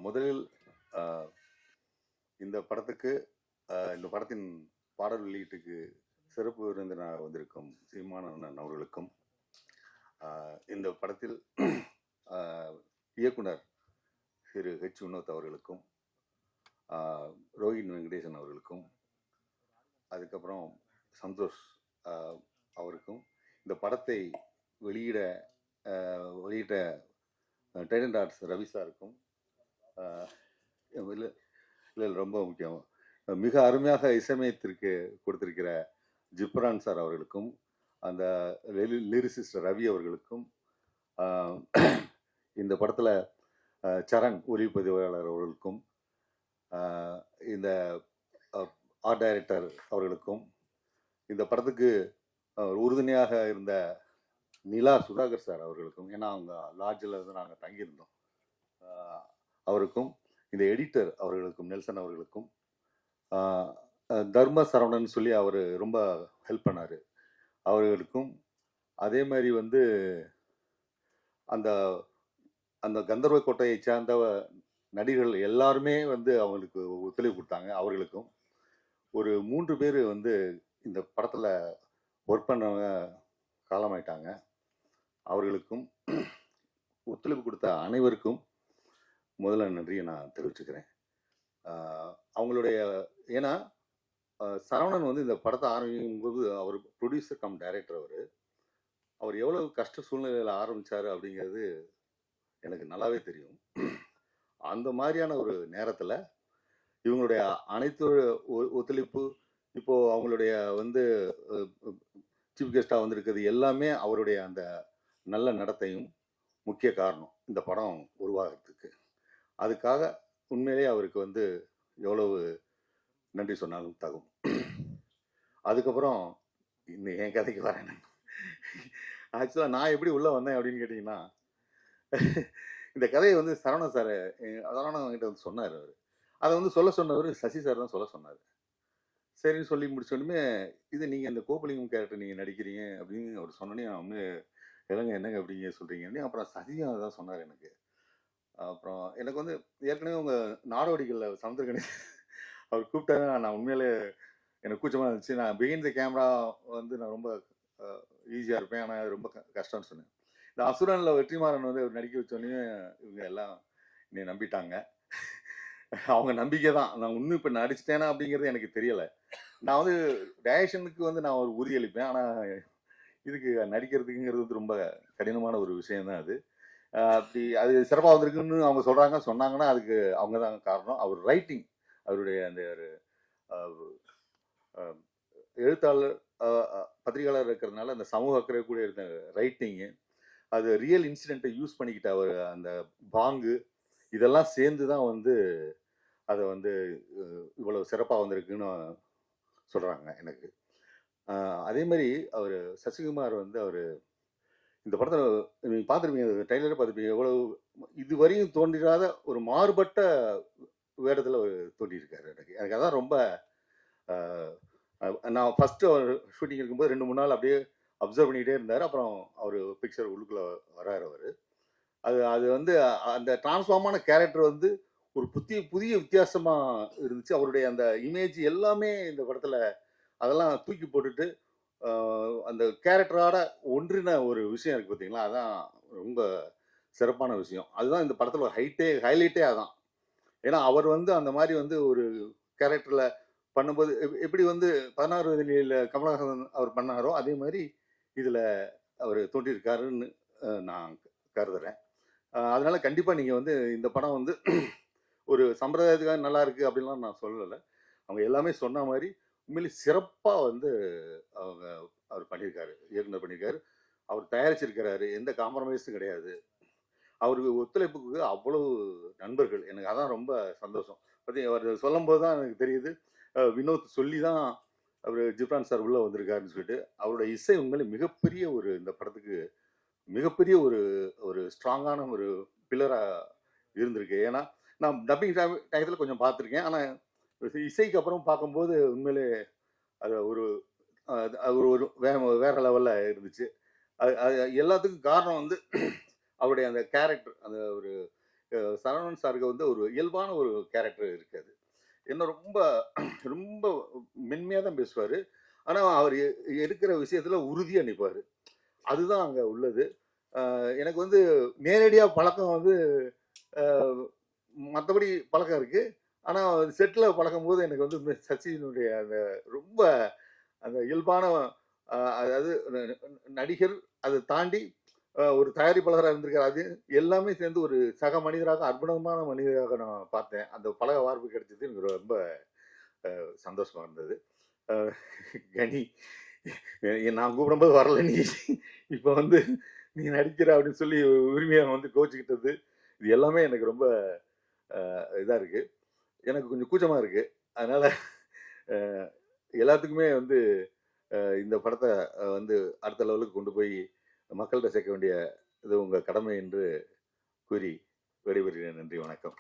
முதலில் அ இந்த படத்துக்கு இந்த படத்தின் பாடல் வெளியீட்டுக்கு சிறப்பு விருந்தினராக வந்திருக்கும் சீமான் அண்ணன் அவர்களுக்கும், இந்த படத்தில் இயக்குனர் திரு ஹெச் வினோத் அவர்களுக்கும், ரோஹின் வெங்கடேசன் அவர்களுக்கும், அதுக்கப்புறம் சந்தோஷ் அவருக்கும், இந்த படத்தை வெளியிட்ட டைடன்ட் ஆர்ட்ஸ் ரவி சாருக்கும், இல்லை ரொம்ப முக்கியம், மிக அருமையாக இசையமைத்திற்கு கொடுத்திருக்கிற ஜிப்ரான் சார் அவர்களுக்கும், அந்த லிரிசிஸ்ட் ரவி அவர்களுக்கும், இந்த படத்தில் சரண் ஒளிப்பதிவாளர் அவர்களுக்கும், இந்த ஆர்ட் டைரக்டர் அவர்களுக்கும், இந்த படத்துக்கு உறுதுணையாக இருந்த நிலா சுதாகர் சார் அவர்களுக்கும், ஏன்னா அவங்க லாட்ஜில் இருந்து நாங்கள் தங்கியிருந்தோம், அவருக்கும், இந்த எடிட்டர் அவர்களுக்கும், நெல்சன் அவர்களுக்கும், தர்ம சரவணன் சொல்லி அவர் ரொம்ப ஹெல்ப் பண்ணார் அவர்களுக்கும், அதே மாதிரி வந்து அந்த அந்த கந்தர்வ கோட்டையை சார்ந்த நடிகர்கள் எல்லாருமே வந்து அவங்களுக்கு ஒத்துழைப்பு கொடுத்தாங்க. அவர்களுக்கும் ஒரு 3 பேர் வந்து இந்த படத்தில் ஒர்க் பண்ணவங்க காலமாயிட்டாங்க. அவர்களுக்கும் ஒத்துழைப்பு கொடுத்த அனைவருக்கும் முதல்ல நன்றியை நான் தெரிவிச்சுக்கிறேன். அவங்களுடைய ஏன்னா சரவணன் வந்து இந்த படத்தை ஆரம்பிக்கும் போது அவர் ப்ரொடியூசர் கம் டைரக்டர். அவர் எவ்வளவு கஷ்ட சூழ்நிலையில் ஆரம்பிச்சாரு அப்படிங்கிறது எனக்கு நல்லாவே தெரியும். அந்த மாதிரியான ஒரு நேரத்தில் இவங்களுடைய அனைத்து ஒத்துழைப்பு, இப்போ அவங்களுடைய வந்து சீஃப் கெஸ்டாக வந்திருக்கிறது எல்லாமே அவருடைய அந்த நல்ல நடத்தையும் முக்கிய காரணம் இந்த படம் உருவாகிறதுக்கு. அதுக்காக உண்மையிலேயே அவருக்கு வந்து எவ்வளவு நன்றி சொன்னாலும் தகும். அதுக்கப்புறம் இன்னும் என் கதைக்கு வரேன். ஆக்சுவலாக நான் எப்படி உள்ளே வந்தேன் அப்படின்னு கேட்டிங்கன்னா, இந்த கதையை வந்து சரவணன் சார் கிட்ட வந்து சொன்னார். அவர் அதை வந்து சொல்ல சொன்னவர் சசி சார் தான் சொல்ல சொன்னார். சரின்னு சொல்லி முடிச்சோடனே, இது நீங்கள் இந்த கோபலிங்கம் கேரக்டர் நீங்கள் நடிக்கிறீங்க அப்படின்னு அவர் சொன்னோன்னே, நான் வந்து என்னங்க அப்படிங்க சொல்கிறீங்க. அப்புறம் சசியும் அதை தான் சொன்னார் எனக்கு. அப்புறம் எனக்கு வந்து ஏற்கனவே உங்கள் நாடோடிகளில் சமுத்திரக்கணி அவர் கூப்பிட்டாரு. நான் உண்மையிலே எனக்கு கூச்சமாக இருந்துச்சு. நான் பிஹைண்ட் த கேமரா வந்து நான் ரொம்ப ஈஸியாக இருப்பேன், ஆனால் ரொம்ப கஷ்டம்னு சொன்னேன். இந்த அசுரனில் வெற்றிமாறன் வந்து அவர் நடிக்க வச்சோடனே இவங்க எல்லாம் என்னை நம்பிட்டாங்க. அவங்க நம்பிக்கை தான். நான் இன்னும் இப்போ நடிச்சிட்டேனா அப்படிங்கிறது எனக்கு தெரியலை. நான் வந்து டைரக்ஷனுக்கு வந்து நான் ஒரு உறுதியளிப்பேன், ஆனால் இதுக்கு நடிக்கிறதுக்குங்கிறது வந்து ரொம்ப கடினமான ஒரு விஷயம் தான் அது. அப்படி அது சிறப்பாக வந்திருக்குன்னு அவங்க சொன்னாங்கன்னா அதுக்கு அவங்க தான் காரணம். அவர் ரைட்டிங், அவருடைய அந்த ஒரு எழுத்தாளர் பத்திரிகையாளர் இருக்கிறதுனால அந்த சமூக அக்கறை கூட இருந்த ரைட்டிங்கு, அது ரியல் இன்சிடென்ட்டை யூஸ் பண்ணிக்கிட்ட அவர் அந்த பாங்கு, இதெல்லாம் சேர்ந்து தான் வந்து அதை வந்து இவ்வளவு சிறப்பாக வந்திருக்குன்னு சொல்கிறாங்க எனக்கு. அதே மாதிரி அவர் சசிகுமார் வந்து அவர் இந்த படத்தை நீங்கள் பார்த்துருப்பீங்க, ட்ரெய்லரே பார்த்துருப்பீங்க, எவ்வளவு இதுவரையும் தோன்றிராத ஒரு மாறுபட்ட வேடத்தில் அவர் தோன்றியிருக்காரு. எனக்கு அதான் ரொம்ப நான் ஃபஸ்ட்டு அவர் ஷூட்டிங் இருக்கும்போது 2-3 நாள் அப்படியே அப்சர்வ் பண்ணிக்கிட்டே இருந்தார். அப்புறம் அவர் பிக்சர் உள்ளுக்குள்ளே வராரு அவர். அது வந்து அந்த டிரான்ஸ்ஃபார்மான கேரக்டர் வந்து ஒரு புதிய வித்தியாசமாக இருந்துச்சு. அவருடைய அந்த இமேஜ் எல்லாமே இந்த படத்தில் அதெல்லாம் தூக்கி போட்டுட்டு அந்த கேரக்டரோட ஒன்றின ஒரு விஷயம் இருக்குது பார்த்தீங்களா, அதான் ரொம்ப சிறப்பான விஷயம். அதுதான் இந்த படத்தில் ஒரு ஹைலைட்டே அதான். ஏன்னா அவர் வந்து அந்த மாதிரி வந்து ஒரு கேரக்டரில் பண்ணும்போது எப்படி வந்து 16 வயதில் கமலஹாசன் அவர் பண்ணாரோ அதே மாதிரி இதில் அவர் தோன்றியிருக்காருன்னு நான் கருதுறேன். அதனால கண்டிப்பாக நீங்கள் வந்து இந்த படம் வந்து ஒரு சம்பிரதாயத்துக்காக நல்லா இருக்குது அப்படின்லாம் நான் சொல்லலை. அவங்க எல்லாமே சொன்ன மாதிரி உண்மையிலே சிறப்பாக வந்து அவர் பண்ணியிருக்காரு, இயக்குனர் பண்ணியிருக்காரு, அவர் தயாரிச்சிருக்கிறாரு, எந்த காம்ப்ரமைஸும் கிடையாது. அவருக்கு ஒத்துழைப்புக்கு அவ்வளவு நண்பர்கள், எனக்கு அதான் ரொம்ப சந்தோஷம். அவர் சொல்லும் போது தான் எனக்கு தெரியுது, வினோத் சொல்லி தான் அவர் ஜிப்ரான் சார் உள்ளே வந்திருக்காருன்னு சொல்லிட்டு. அவரோட இசை உண்மையிலே மிகப்பெரிய ஒரு இந்த படத்துக்கு மிகப்பெரிய ஒரு ஒரு ஸ்ட்ராங்கான ஒரு பில்லராக இருந்திருக்கு. ஏன்னா நான் டப்பிங் டயத்தில் கொஞ்சம் பார்த்துருக்கேன், ஆனால் இசைக்கு அப்புறம் பார்க்கும்போது உண்மையிலே அது ஒரு ஒரு வேற லெவலில் இருந்துச்சு. அது எல்லாத்துக்கும் காரணம் வந்து அவருடைய அந்த கேரக்டர், அந்த ஒரு சரவணன் சாருக்கு வந்து ஒரு இயல்பான ஒரு கேரக்டர் இருக்காது. என்ன ரொம்ப ரொம்ப மென்மையா தான் பேசுவாரு. ஆனா அவர் எடுக்கிற விஷயத்துல உறுதியா நிப்பாரு. அதுதான் அங்க உள்ளது. எனக்கு வந்து நேரடியா பழக்கம் வந்து அ மத்தபடி பழக்கம் இருக்கு. ஆனா செட்ல பழகும்போது எனக்கு வந்து சச்சினுடைய அந்த ரொம்ப அந்த இயல்பான அதாவது நடிகர் அதை தாண்டி ஒரு தயாரிப்பாளராக இருந்திருக்காரு. அது எல்லாமே சேர்ந்து ஒரு சக மனிதராக அற்புதமான மனிதராக நான் பார்த்தேன். அந்த பழக வாய்ப்பு கிடைச்சது எனக்கு ரொம்ப சந்தோஷமா இருந்தது. அஹ் கனி நான் கூப்பிடும்போது வரல நீ, இப்ப வந்து நீ நடிக்கிற அப்படின்னு சொல்லி உரிமையா வந்து கோச்சுக்கிட்டது, இது எல்லாமே எனக்கு ரொம்ப இதா இருக்கு. எனக்கு கொஞ்சம் கூச்சமா இருக்கு. அதனால அஹ் எல்லாத்துக்குமே வந்து இந்த படத்தை வந்து அடுத்த லெவலுக்கு கொண்டு போய் மக்கள்கிட்ட சேர்க்க வேண்டிய இது உங்க கடமை என்று கூறி விடைபெறுகிறேன். நன்றி, வணக்கம்.